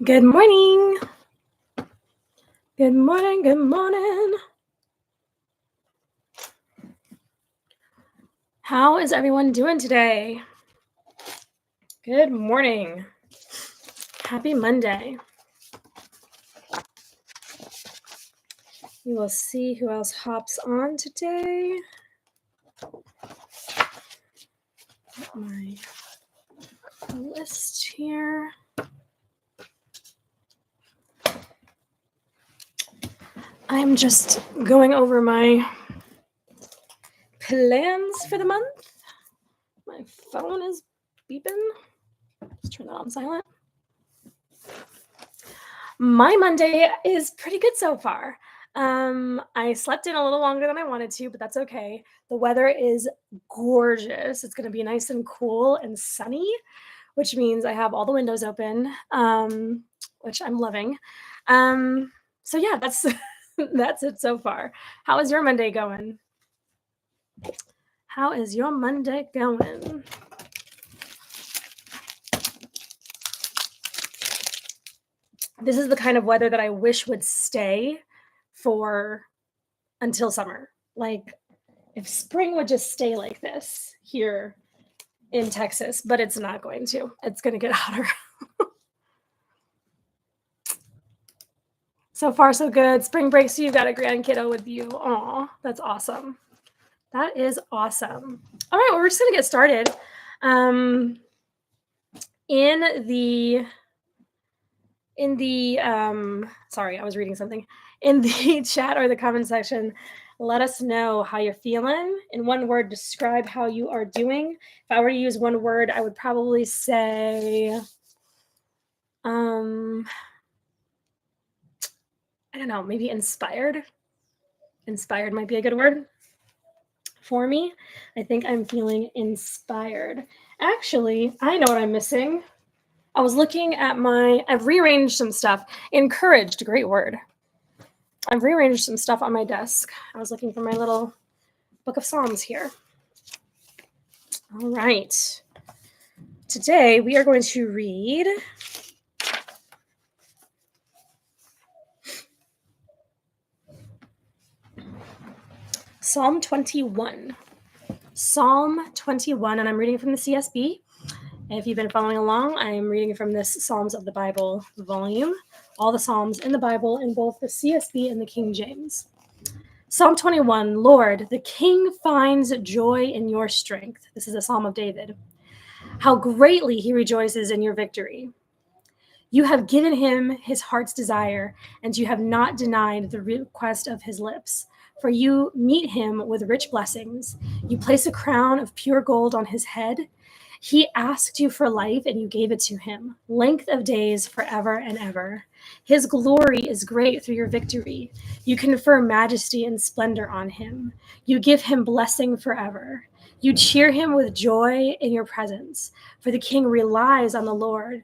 Good morning. Good morning. Good morning. How is everyone doing today? Good morning. Happy Monday. We will see who else hops on today. Get my list here. I'm just going over my plans for the month. My phone is beeping. Let's turn that on silent. My Monday is pretty good so far. I slept in a little longer than I wanted to, but that's okay. The weather is gorgeous. It's going to be nice and cool and sunny, which means I have all the windows open, which I'm loving. So yeah, that's that's it so far. How is your Monday going? How is your Monday going? This is the kind of weather that I wish would stay for until summer. Like if spring would just stay like this here in Texas, but it's not going to. It's going to get hotter. So far, so good. Spring break, so you've got a grandkiddo with you. Aw, that's awesome. That is awesome. All right, well, we're just going to get started. Sorry, I was reading something. In the chat or the comment section, let us know how you're feeling. In one word, describe how you are doing. If I were to use one word, I would probably say, I don't know, maybe inspired. Inspired might be a good word for me. I think I'm feeling inspired. Actually, I know what I'm missing. I was looking at I've rearranged some stuff. Encouraged, great word. I've rearranged some stuff on my desk. I was looking for my little book of Psalms here. All right. Today we are going to read Psalm 21. Psalm 21, and I'm reading from the CSB. If you've been following along, I am reading from this Psalms of the Bible volume. All the Psalms in the Bible in both the CSB and the King James. Psalm 21, Lord, the King finds joy in your strength. This is a Psalm of David. How greatly he rejoices in your victory. You have given him his heart's desire, and you have not denied the request of his lips. For you meet him with rich blessings. You place a crown of pure gold on his head. He asked you for life, and you gave it to him, length of days forever and ever. His glory is great through your victory. You confer majesty and splendor on him. You give him blessing forever. You cheer him with joy in your presence, for the king relies on the Lord.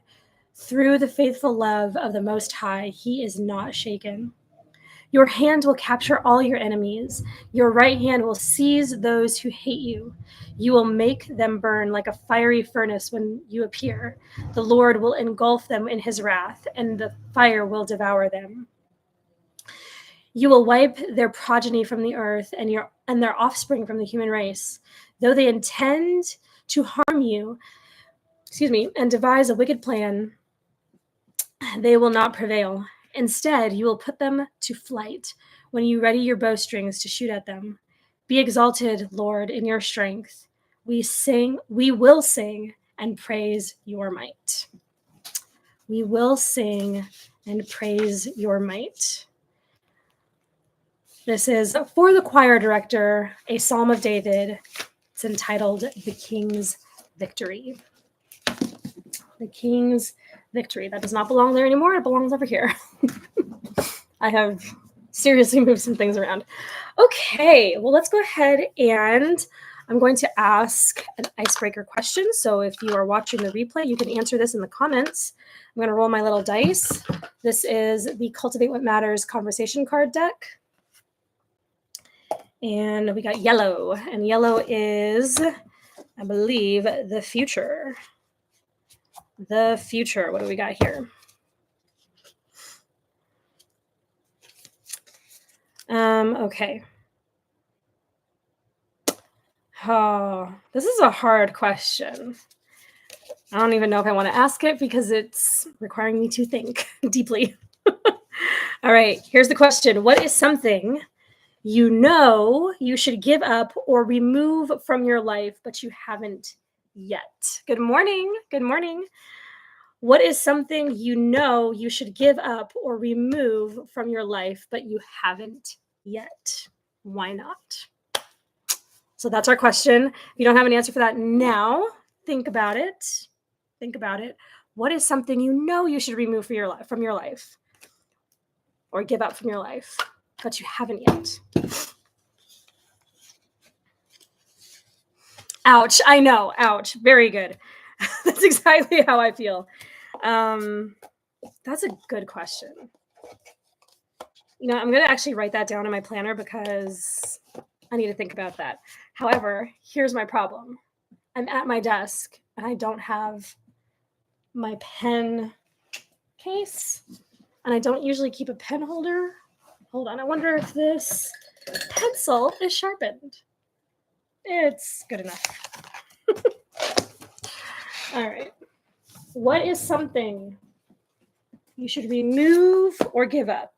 Through the faithful love of the Most High, he is not shaken. Your hand will capture all your enemies. Your right hand will seize those who hate you. You will make them burn like a fiery furnace when you appear. The Lord will engulf them in his wrath, and the fire will devour them. You will wipe their progeny from the earth and their offspring from the human race. Though they intend to harm you, and devise a wicked plan, they will not prevail. Instead, you will put them to flight when you ready your bowstrings to shoot at them. Be exalted, Lord, in your strength. We will sing and praise your might. We will sing and praise your might. This is for the choir director, a Psalm of David. It's entitled The King's Victory. The King's Victory. That does not belong there anymore. It belongs over here. I have seriously moved some things around. Okay, well, let's go ahead and I'm going to ask an icebreaker question. So if you are watching the replay, you can answer this in the comments. I'm going to roll my little dice. This is the Cultivate What Matters conversation card deck. And we got yellow. And yellow is, I believe, the future. The future. What do we got here? Okay. Oh, this is a hard question. I don't even know if I want to ask it because it's requiring me to think deeply. All right, here's the question. What is something you know you should give up or remove from your life, but you haven't yet? Good morning. Good morning. What is something you know you should give up or remove from your life, but you haven't yet? Why not? So that's our question. If you don't have an answer for that now, think about it. Think about it. What is something you know you should remove from your life or give up from your life, but you haven't yet? Ouch. I know. Ouch. Very good. That's exactly how I feel. That's a good question. I'm going to actually write that down in my planner because I need to think about that. However, here's my problem. I'm at my desk and I don't have my pen case, and I don't usually keep a pen holder. Hold on. I wonder if this pencil is sharpened. It's good enough. All right. What is something you should remove or give up?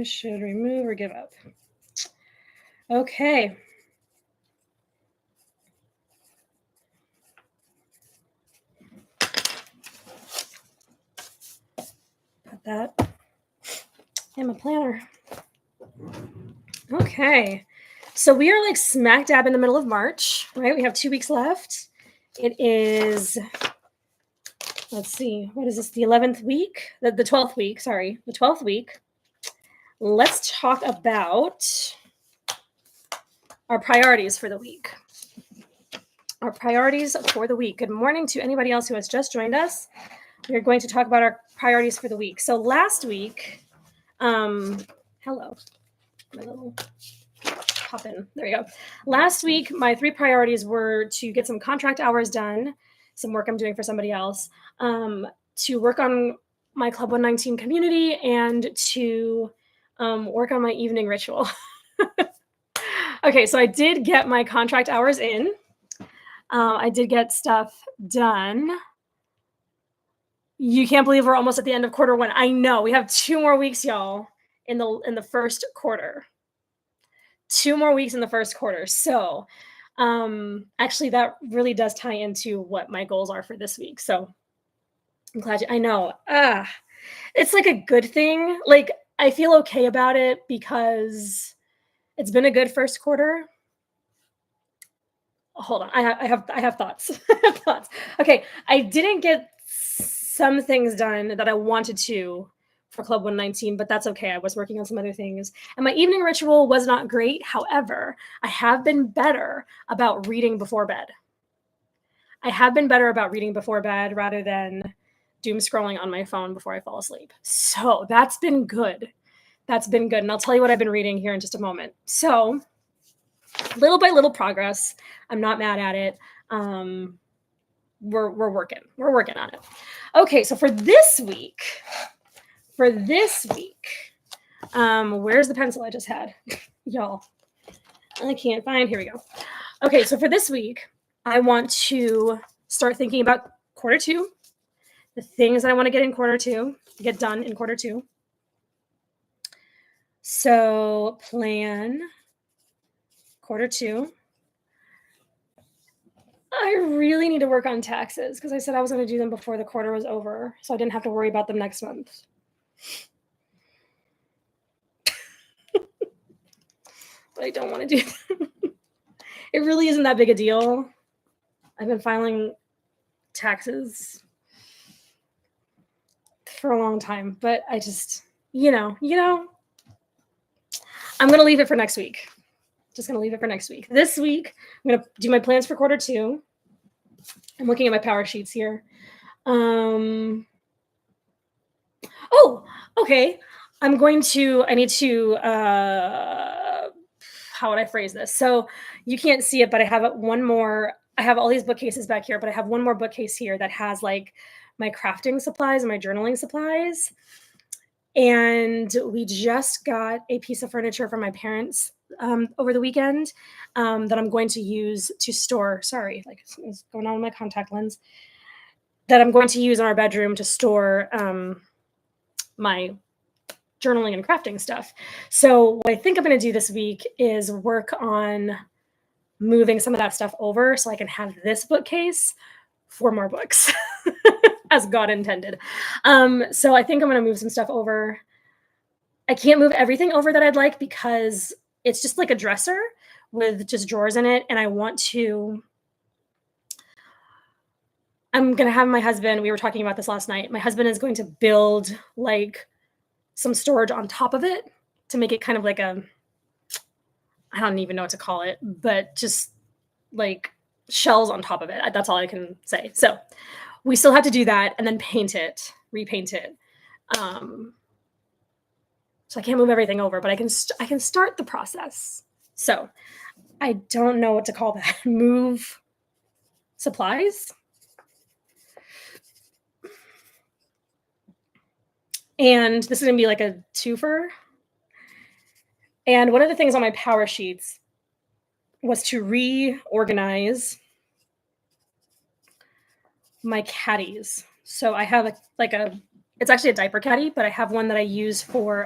Should remove or give up. Okay. Put that in my planner. Okay. So we are like smack dab in the middle of March, right? We have 2 weeks left. It is, let's see, what is this? The 11th week? The 12th week, sorry. The 12th week. Let's talk about our priorities for the week. Our priorities for the week. Good morning to anybody else who has just joined us. We're going to talk about our priorities for the week. So last week, hello, my little pop in. There you go. Last week, my 3 priorities were to get some contract hours done, some work I'm doing for somebody else, to work on my Club 119 community, and to work on my evening ritual. Okay, so I did get my contract hours in. I did get stuff done. You can't believe we're almost at the end of quarter 1. I know. We have 2 more weeks, y'all, in the first quarter. 2 more weeks in the first quarter. So actually, that really does tie into what my goals are for this week. So I'm glad I know. It's like a good thing. Like, I feel okay about it because it's been a good first quarter. Hold on. I have thoughts. I have thoughts. Okay. I didn't get some things done that I wanted to for Club 119, but that's okay. I was working on some other things. And my evening ritual was not great. However, I have been better about reading before bed. I have been better about reading before bed rather than doom scrolling on my phone before I fall asleep. So that's been good. That's been good. And I'll tell you what I've been reading here in just a moment. So little by little progress. I'm not mad at it. We're working on it. Okay, so for this week, where's the pencil I just had? Y'all, I can't find, here we go. Okay, so for this week, I want to start thinking about quarter two, the things that I want to get done in quarter two. So plan quarter two. I really need to work on taxes because I said I was going to do them before the quarter was over, so I didn't have to worry about them next month. But I don't want to do them. It really isn't that big a deal. I've been filing taxes for a long time, but I just, I'm going to leave it for next week. Just going to leave it for next week. This week, I'm going to do my plans for quarter two. I'm looking at my power sheets here. Oh, okay. I need to, how would I phrase this? So you can't see it, but I have all these bookcases back here, but I have one more bookcase here that has like my crafting supplies and my journaling supplies. And we just got a piece of furniture from my parents over the weekend that I'm going to use to store, what's going on with my contact lens, that I'm going to use in our bedroom to store my journaling and crafting stuff. So what I think I'm going to do this week is work on moving some of that stuff over so I can have this bookcase for more books as God intended. So I think I'm going to move some stuff over. I can't move everything over that I'd like because it's just like a dresser with just drawers in it. And I'm going to have my husband, we were talking about this last night. My husband is going to build like some storage on top of it to make it kind of like I don't even know what to call it, but just like shells on top of it. That's all I can say. So we still have to do that and then repaint it. So I can't move everything over, but I can start the process. So I don't know what to call that. Move supplies. And this is going to be like a twofer. And one of the things on my power sheets was to reorganize my caddies. So I have it's actually a diaper caddy, but I have one that I use for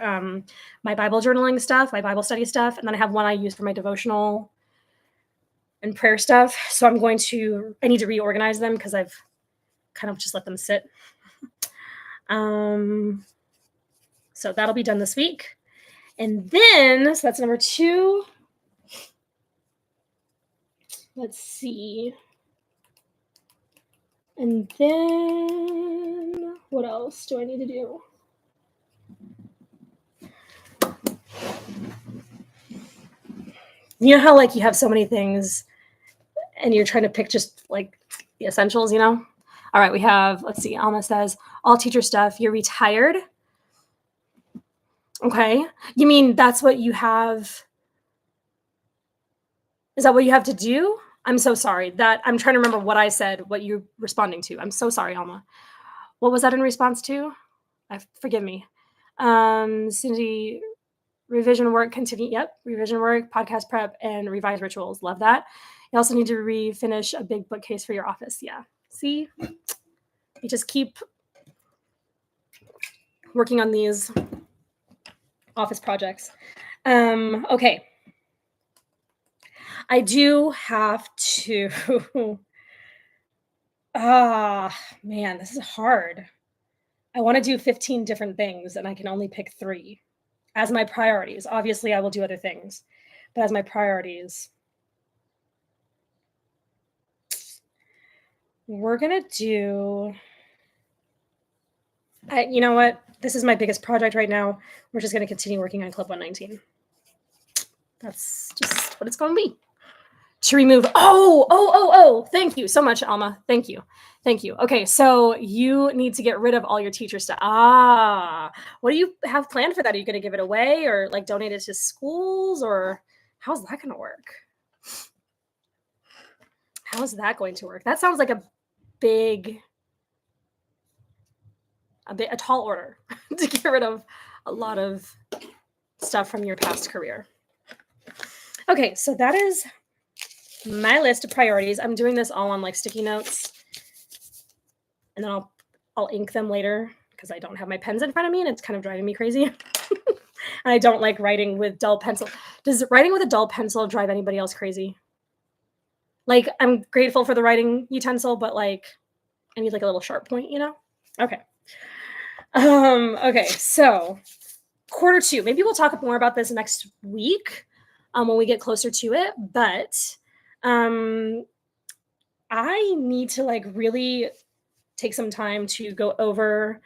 my Bible journaling stuff, my Bible study stuff. And then I have one I use for my devotional and prayer stuff. So I need to reorganize them because I've kind of just let them sit. So that'll be done this week. And then, so that's number 2. Let's see. And then what else do I need to do? You know how like you have so many things and you're trying to pick just like the essentials, All right, we have, let's see, Alma says, all teacher stuff. You're retired. Okay. You mean that's what you have? Is that what you have to do? I'm so sorry that I'm trying to remember what I said, what you're responding to. I'm so sorry, Alma. What was that in response to? Forgive me. Cindy, revision work, continue. Yep. Revision work, podcast prep, and revise rituals. Love that. You also need to refinish a big bookcase for your office. Yeah. See, you just keep working on these office projects. Okay. I do have to, man, this is hard. I want to do 15 different things and I can only pick 3 as my priorities. Obviously I will do other things, but as my priorities, we're going to do, You know what? This is my biggest project right now. We're just going to continue working on Club 119. That's just what it's going to be. To remove. Oh. Thank you so much, Alma. Thank you. Okay, so you need to get rid of all your teacher stuff. What do you have planned for that? Are you going to give it away or like donate it to schools, or how's that going to work? How's that going to work? That sounds like a tall order to get rid of a lot of stuff from your past career. Okay, so that is my list of priorities. I'm doing this all on like sticky notes, and then I'll ink them later because I don't have my pens in front of me and it's kind of driving me crazy. And I don't like writing with dull pencil. Does writing with a dull pencil drive anybody else crazy? Like, I'm grateful for the writing utensil, but like I need like a little sharp point, you know? Okay. Okay, so Q2. Maybe we'll talk more about this next week when we get closer to it, but I need to like really take some time to go over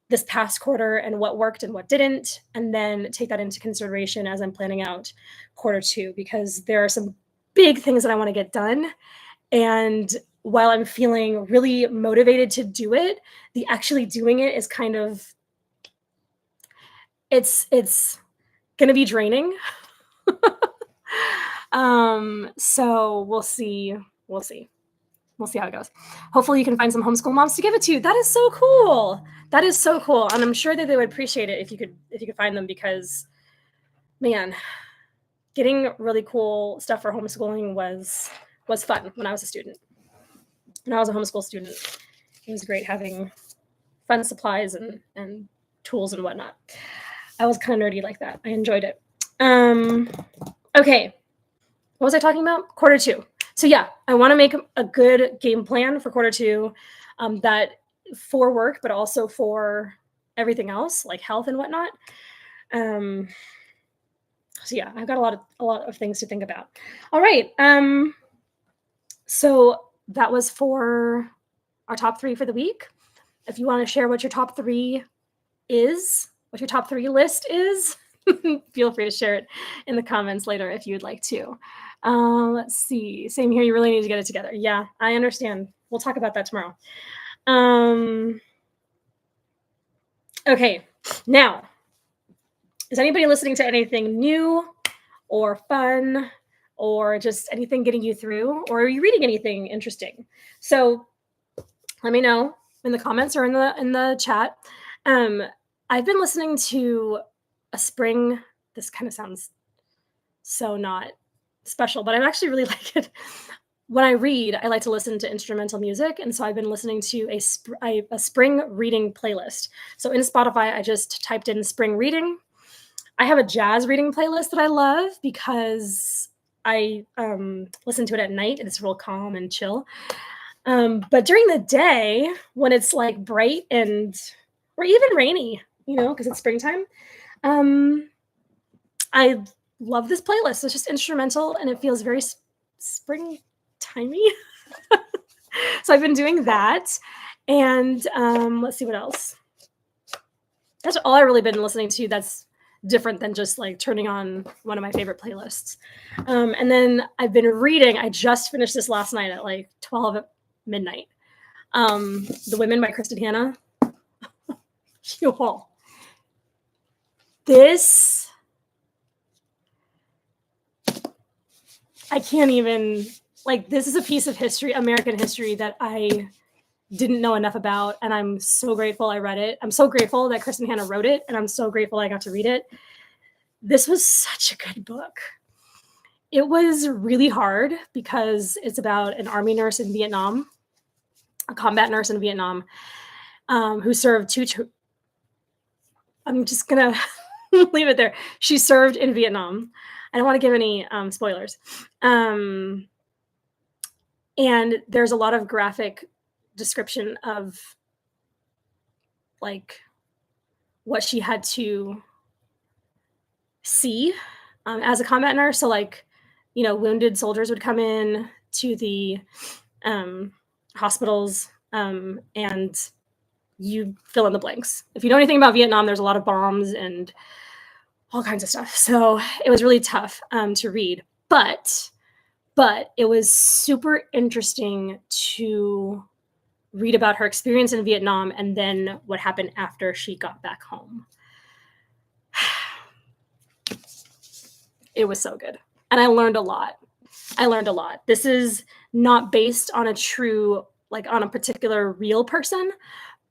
this past quarter and what worked and what didn't, and then take that into consideration as I'm planning out Q2, because there are some big things that I want to get done. And while I'm feeling really motivated to do it, the actually doing it is kind of, it's going to be draining. So we'll see how it goes. Hopefully you can find some homeschool moms to give it to. That is so cool. And I'm sure that they would appreciate it if you could find them, because man, getting really cool stuff for homeschooling was fun when I was a student. When I was a homeschool student, it was great having fun supplies and tools and whatnot. I was kind of nerdy like that. I enjoyed it. Okay. What was I talking about? Q2. So yeah, I want to make a good game plan for Q2, that for work, but also for everything else like health and whatnot. So yeah, I've got a lot of things to think about. All right. So that was for our top 3 for the week. If you want to share what your top 3 is, what your top 3 list is, feel free to share it in the comments later if you'd like to. Let's see. Same here. You really need to get it together. Yeah, I understand. We'll talk about that tomorrow. Okay. Now, is anybody listening to anything new or fun or just anything getting you through? Or are you reading anything interesting? So let me know in the comments or in the chat. I've been listening to a spring. This kind of sounds so not special, but I actually really like it. When I read, I like to listen to instrumental music, and so I've been listening to a spring reading playlist. So in Spotify, I just typed in spring reading. I have a jazz reading playlist that I love because I listen to it at night, and it's real calm and chill. But during the day, when it's like bright or even rainy, because it's springtime, I love this playlist. It's just instrumental and it feels very springtimey. So I've been doing that. And let's see what else. That's all I've really been listening to that's different than just like turning on one of my favorite playlists. And then I've been reading. I just finished this last night at like 12 at midnight. The Women by Kristen Hanna. You all. This, I can't even, like, this is a piece of history, American history, that I didn't know enough about, and I'm so grateful I read it. I'm so grateful that Kristen Hanna wrote it, and I'm so grateful I got to read it. This was such a good book. It was really hard because it's about an army nurse in Vietnam, a combat nurse in Vietnam, who served I'm just going to leave it there. She served in Vietnam. I don't want to give any spoilers. And there's a lot of graphic description of like what she had to see as a combat nurse. So like, wounded soldiers would come in to the hospitals and you fill in the blanks. If you know anything about Vietnam, there's a lot of bombs and all kinds of stuff. So it was really tough to read, but it was super interesting to read about her experience in Vietnam and then what happened after she got back home. It was so good. And I learned a lot. This is not based on a true, like on a particular real person,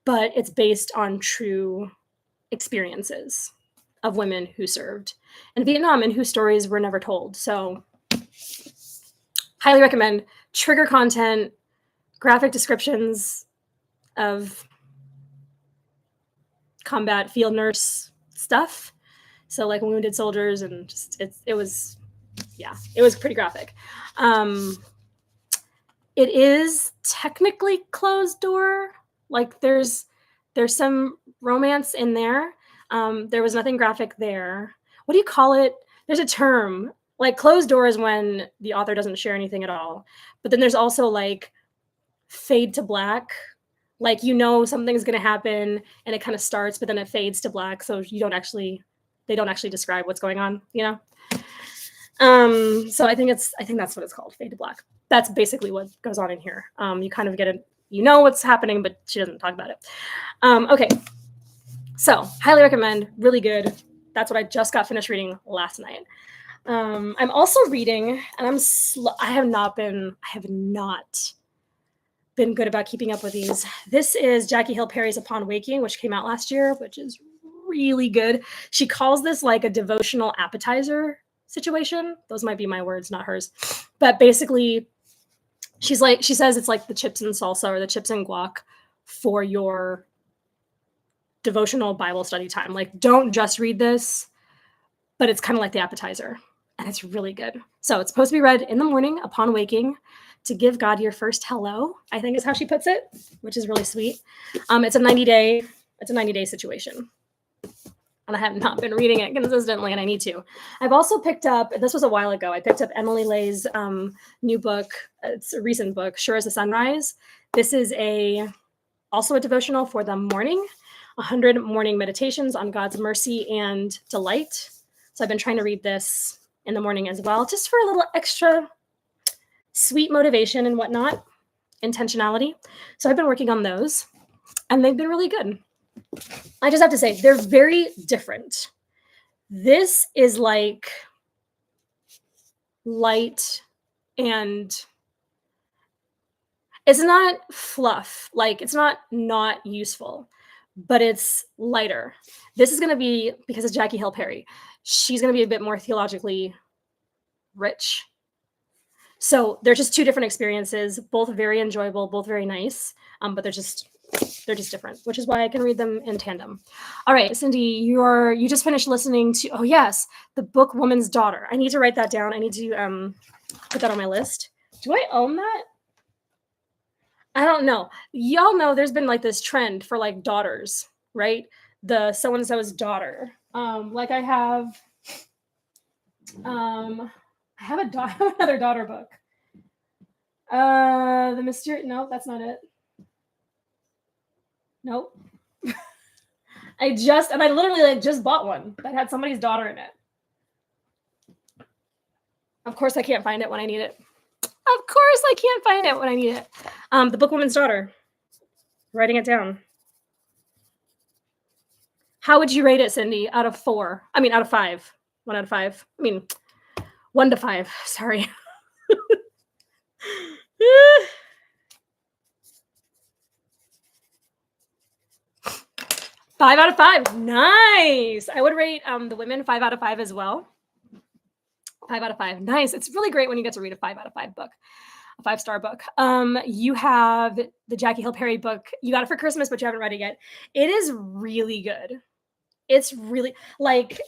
but it's based on true experiences of women who served in Vietnam and whose stories were never told. So highly recommend. Trigger content, graphic descriptions of combat field nurse stuff. So like wounded soldiers and just it was pretty graphic. It is technically closed door. Like there's some romance in there. There was nothing graphic there. What do you call it? There's a term. Like closed door is when the author doesn't share anything at all. But then there's also like fade to black. Like you know something's gonna happen and it kind of starts, but then it fades to black. So they don't actually describe what's going on, you know? So I think that's what it's called, fade to black. That's basically what goes on in here. You kind of get it, you know what's happening, but she doesn't talk about it. Okay. So highly recommend, really good. That's what I just got finished reading last night. I'm also reading, and I have not been good about keeping up with these. This is Jackie Hill Perry's Upon Waking, which came out last year, which is really good. She calls this like a devotional appetizer situation. Those might be my words, not hers. But basically, she says it's like the chips and salsa or the chips and guac for your devotional Bible study time. Like, don't just read this, but it's kind of like the appetizer. And it's really good. So it's supposed to be read in the morning upon waking to give God your first hello, I think is how she puts it, which is really sweet. It's a 90-day situation. And I have not been reading it consistently, and I need to. I've also picked up, this was a while ago, I picked up Emily Lay's new book. It's a recent book, Sure as the Sunrise. This is also a devotional for the morning, 100 morning meditations on God's mercy and delight. So I've been trying to read this in the morning as well, just for a little extra sweet motivation and whatnot, intentionality. So I've been working on those, and they've been really good. I just have to say, they're very different. This is like light and it's not fluff. Like it's not useful, but it's lighter. This is going to be, because it's Jackie Hill Perry, she's going to be a bit more theologically rich. So they're just two different experiences, both very enjoyable, both very nice, but they're just different, which is why I can read them in tandem. All right, Cindy, you just finished listening to, oh yes, the book Woman's Daughter. I need to write that down. I need to put that on my list. Do I own that? I don't know. Y'all know there's been like this trend for like daughters, right? The so-and-so's daughter. Like I have another daughter book. The Mystery. No, that's not it. Nope. I literally just bought one that had somebody's daughter in it. Of course, I can't find it when I need it. The book Woman's Daughter. Writing it down. How would you rate it, Cindy? Out of 4? I mean, out of 5. 1 out of 5. I mean, 1 to 5. Sorry. 5 out of 5. Nice. I would rate The Women 5 out of 5 as well. 5 out of 5. Nice. It's really great when you get to read a 5 out of 5 book, a 5-star book. You have the Jackie Hill Perry book. You got it for Christmas, but you haven't read it yet. It is really good. It's really like,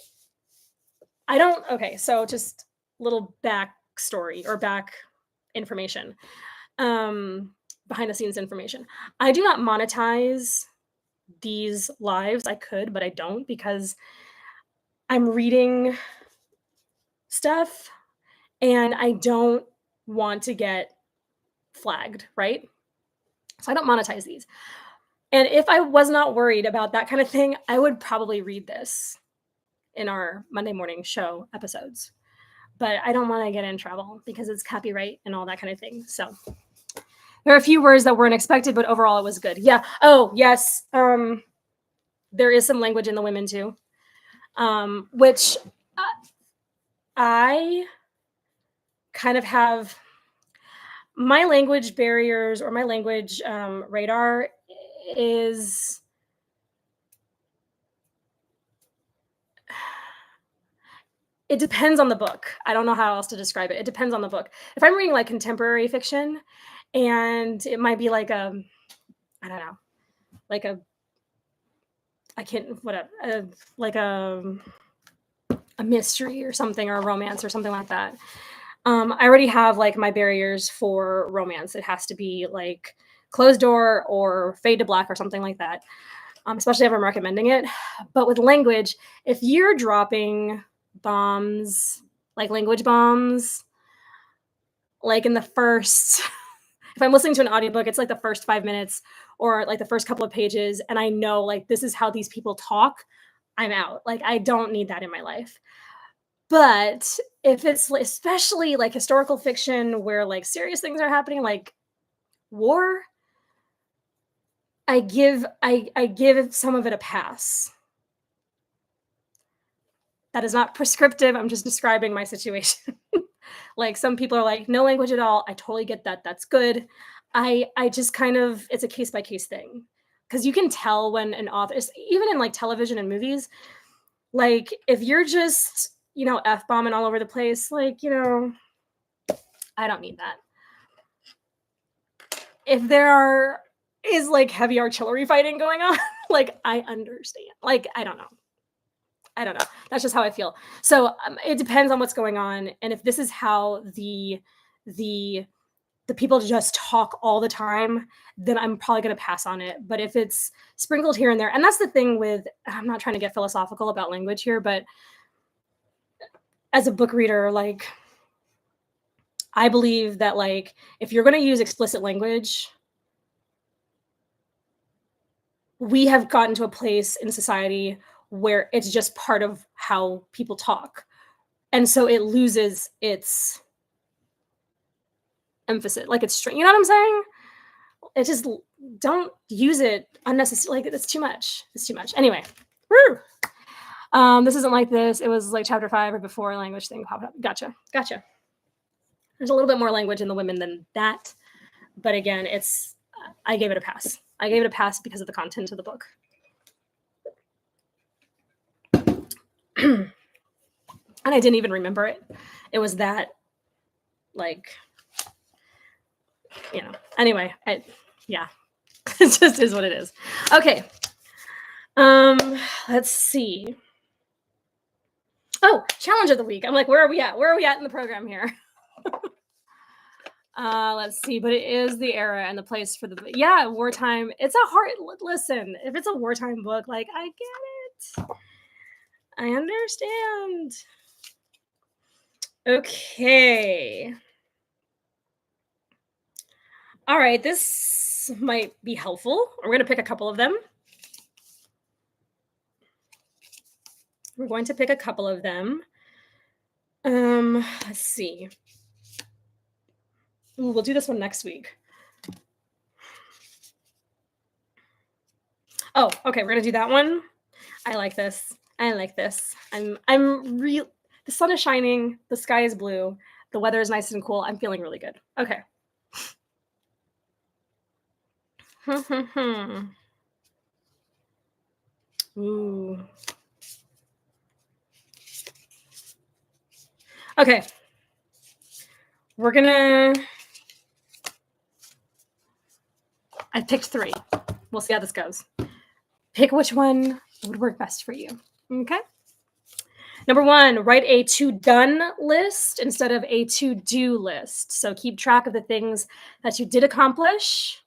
so just little backstory or back information, behind the scenes information. I do not monetize these lives. I could, but I don't, because I'm reading stuff and I don't want to get flagged, right? So I don't monetize these. And if I was not worried about that kind of thing, I would probably read this in our Monday morning show episodes. But I don't want to get in trouble because it's copyright and all that kind of thing. So there are a few words that weren't expected, but overall it was good. Yeah. Oh, yes. There is some language in the women too, which I kind of have my language barriers or my language radar is it depends on the book. I don't know how else to describe it. It depends on the book. If I'm reading like contemporary fiction and it might be like I don't know, like I can't whatever, like a mystery or something or a romance or something like that. I already have like my barriers for romance. It has to be like closed door or fade to black or something like that. Especially if I'm recommending it. But with language, if you're dropping bombs, like language bombs, like in the first, if I'm listening to an audiobook, it's like the first 5 minutes or like the first couple of pages, and I know like this is how these people talk, I'm out. Like I don't need that in my life. But if it's especially like historical fiction where like serious things are happening, like war, I give some of it a pass. That is not prescriptive. I'm just describing my situation. Like some people are like, no language at all. I totally get that. That's good. I just kind of it's a case by case thing. Because you can tell when an author even in like television and movies, like if you're just, F bombing all over the place, like, I don't need that. If is like heavy artillery fighting going on, like I understand. Like, I don't know. That's just how I feel. So it depends on what's going on, and if this is how the people just talk all the time, then I'm probably going to pass on it. But if it's sprinkled here and there, and that's the thing with, I'm not trying to get philosophical about language here, but as a book reader, like I believe that like if you're going to use explicit language, we have gotten to a place in society where it's just part of how people talk. And so it loses its emphasis, like it's straight. You know what I'm saying? It just don't use it unnecessarily. Like it's too much. It's too much. Anyway, woo. This isn't like this. It was like chapter 5 or before language thing popped up. Gotcha. There's a little bit more language in the women than that, but again, I gave it a pass. I gave it a pass because of the content of the book. And I didn't even remember it. It was that, like, Anyway, yeah, it just is what it is. Okay. Let's see. Oh, challenge of the week. I'm like, where are we at? Where are we at in the program here? Let's see, but it is the era and the place for wartime. It's a hard listen. If it's a wartime book, like I get it. I understand. Okay. All right, this might be helpful. We're going to pick a couple of them. Let's see. Ooh, we'll do this one next week. Oh, okay, we're going to do that one. I like this. I'm real. The sun is shining. The sky is blue. The weather is nice and cool. I'm feeling really good. Okay. Ooh. Okay. I picked 3. We'll see how this goes. Pick which one would work best for you. Okay. Number 1, write a to-done list instead of a to-do list. So keep track of the things that you did accomplish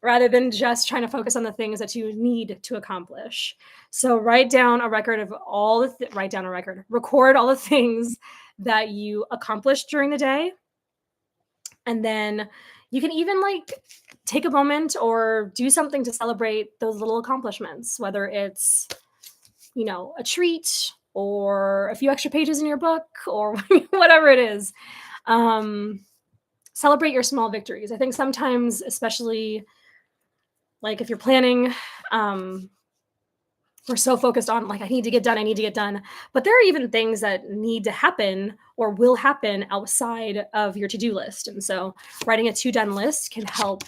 rather than just trying to focus on the things that you need to accomplish. So record all the things that you accomplished during the day. And then you can even take a moment or do something to celebrate those little accomplishments, whether it's, a treat or a few extra pages in your book or whatever it is. Celebrate your small victories. I think sometimes, especially like if you're planning, we're so focused on like, I need to get done. But there are even things that need to happen or will happen outside of your to-do list. And so writing a to-done list can help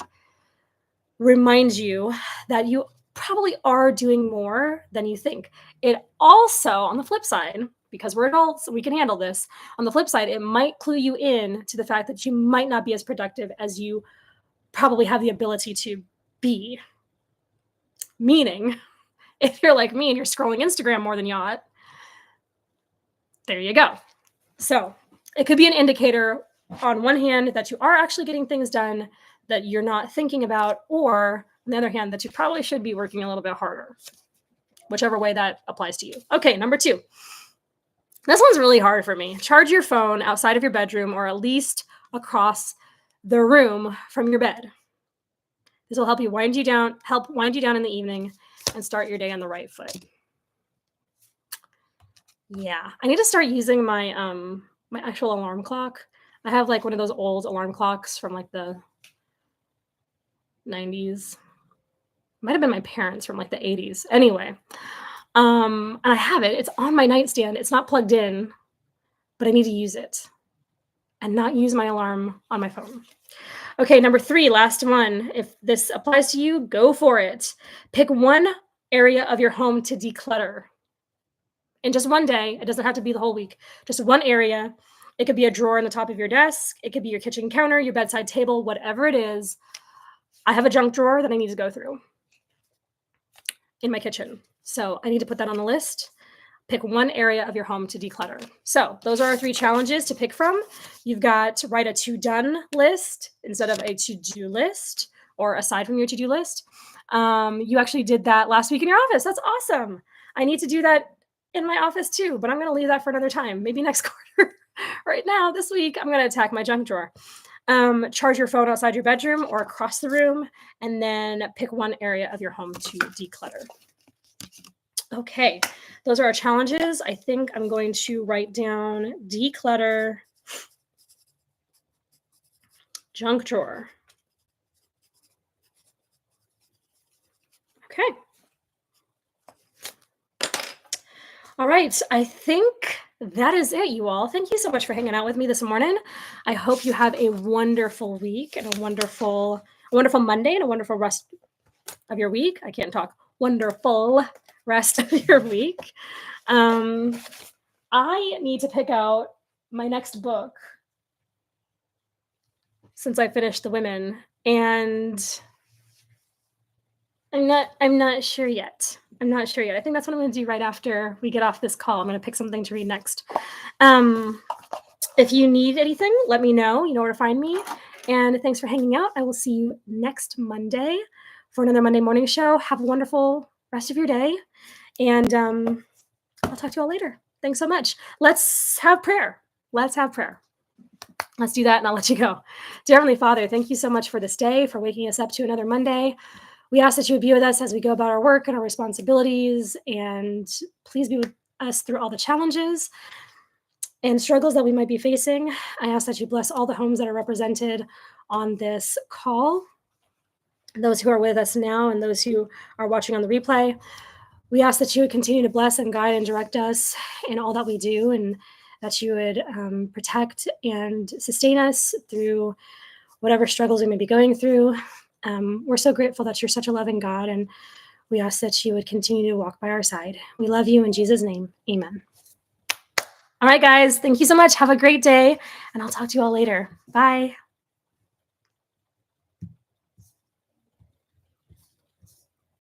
remind you that you probably are doing more than you think. It also, on the flip side, because we're adults, we can handle this. On the flip side, it might clue you in to the fact that you might not be as productive as you probably have the ability to be. Meaning, if you're like me and you're scrolling Instagram more than you ought, there you go. So it could be an indicator on one hand that you are actually getting things done that you're not thinking about, or on the other hand, that you probably should be working a little bit harder, whichever way that applies to you. Okay, number 2. This one's really hard for me. Charge your phone outside of your bedroom or at least across the room from your bed. This will help wind you down in the evening and start your day on the right foot. Yeah, I need to start using my my actual alarm clock. I have like one of those old alarm clocks from like the 90s. Might have been my parents from like the 80s. Anyway, and I have it. It's on my nightstand. It's not plugged in, but I need to use it and not use my alarm on my phone. Okay, number 3, last one. If this applies to you, go for it. Pick one area of your home to declutter. In just one day, it doesn't have to be the whole week, just one area. It could be a drawer on the top of your desk. It could be your kitchen counter, your bedside table, whatever it is. I have a junk drawer that I need to go through in my kitchen. So I need to put that on the list. Pick one area of your home to declutter. So those are our 3 challenges to pick from. You've got to write a to-done list instead of a to-do list or aside from your to-do list. You actually did that last week in your office. That's awesome. I need to do that in my office too, but I'm going to leave that for another time, maybe next quarter. Right now, this week, I'm going to attack my junk drawer. Charge your phone outside your bedroom or across the room, and then pick one area of your home to declutter. Okay, those are our challenges. I think I'm going to write down declutter, junk drawer. Okay. All right, I think that is it, you all. Thank you so much for hanging out with me this morning. I hope you have a wonderful week and a wonderful Monday and a wonderful rest of your week. I can't talk. Wonderful rest of your week. I need to pick out my next book since I finished The Women, and I'm not sure yet. I think that's what I'm going to do right after we get off this call. I'm going to pick something to read next. If you need anything, let me know. You know where to find me. And thanks for hanging out. I will see you next Monday for another Monday morning show. Have a wonderful rest of your day. And I'll talk to you all later. Thanks so much. Let's have prayer. Let's do that, and I'll let you go. Dear Heavenly Father, thank you so much for this day, for waking us up to another Monday. We ask that you would be with us as we go about our work and our responsibilities, and please be with us through all the challenges and struggles that we might be facing. I ask that you bless all the homes that are represented on this call, those who are with us now and those who are watching on the replay. We ask that you would continue to bless and guide and direct us in all that we do, and that you would protect and sustain us through whatever struggles we may be going through. We're so grateful that you're such a loving God, and we ask that you would continue to walk by our side. We love you in Jesus' name. Amen. All right, guys, thank you so much. Have a great day, and I'll talk to you all later. Bye.